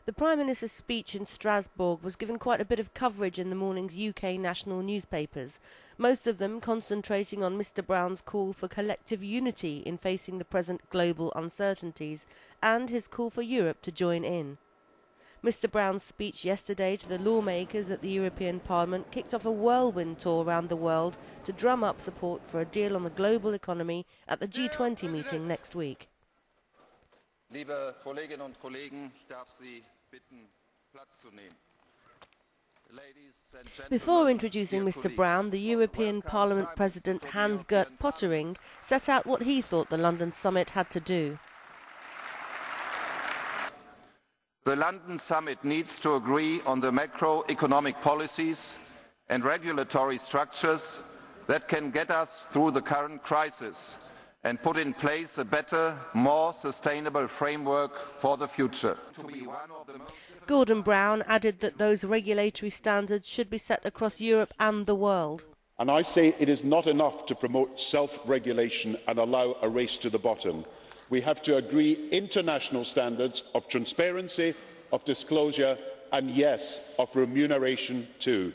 The Prime Minister's speech in Strasbourg was given quite a bit of coverage in the morning's UK national newspapers, most of them concentrating on Mr. Brown's call for collective unity in facing the present global uncertainties and his call for Europe to join in. Mr. Brown's speech yesterday to the lawmakers at the European Parliament kicked off a whirlwind tour around the world to drum up support for a deal on the global economy at the G20 meeting next week. Liebe Kolleginnen und Kollegen, ich darf Sie bitten, Platz zu nehmen. Before introducing Mr. Brown, the European Parliament President Hans-Gert Pöttering set out what he thought the London summit had to do. The London summit needs to agree on the macroeconomic policies and regulatory structures that can get us through the current crisis and put in place a better, more sustainable framework for the future. Gordon Brown added that those regulatory standards should be set across Europe and the world. And I say it is not enough to promote self-regulation and allow a race to the bottom. We have to agree international standards of transparency, of disclosure and, yes, of remuneration too.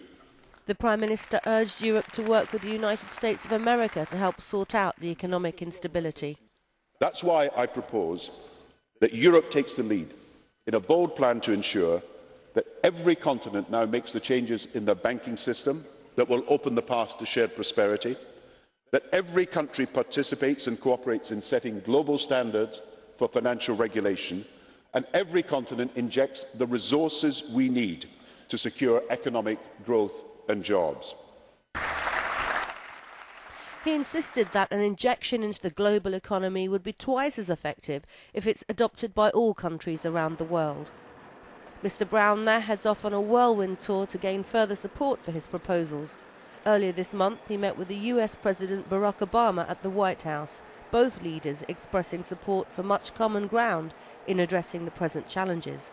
The Prime Minister urged Europe to work with the United States of America to help sort out the economic instability. That's why I propose that Europe takes the lead in a bold plan to ensure that every continent now makes the changes in their banking system that will open the path to shared prosperity, that every country participates and cooperates in setting global standards for financial regulation, and every continent injects the resources we need to secure economic growth and jobs. He insisted that an injection into the global economy would be twice as effective if it's adopted by all countries around the world. Mr. Brown now heads off on a whirlwind tour to gain further support for his proposals. Earlier this month, he met with the US President Barack Obama at the White House, both leaders expressing support for much common ground in addressing the present challenges.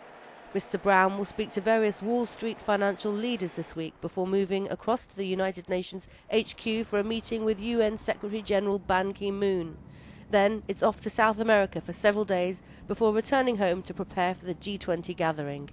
Mr. Brown will speak to various Wall Street financial leaders this week before moving across to the United Nations HQ for a meeting with UN Secretary-General Ban Ki-moon. Then it's off to South America for several days before returning home to prepare for the G20 gathering.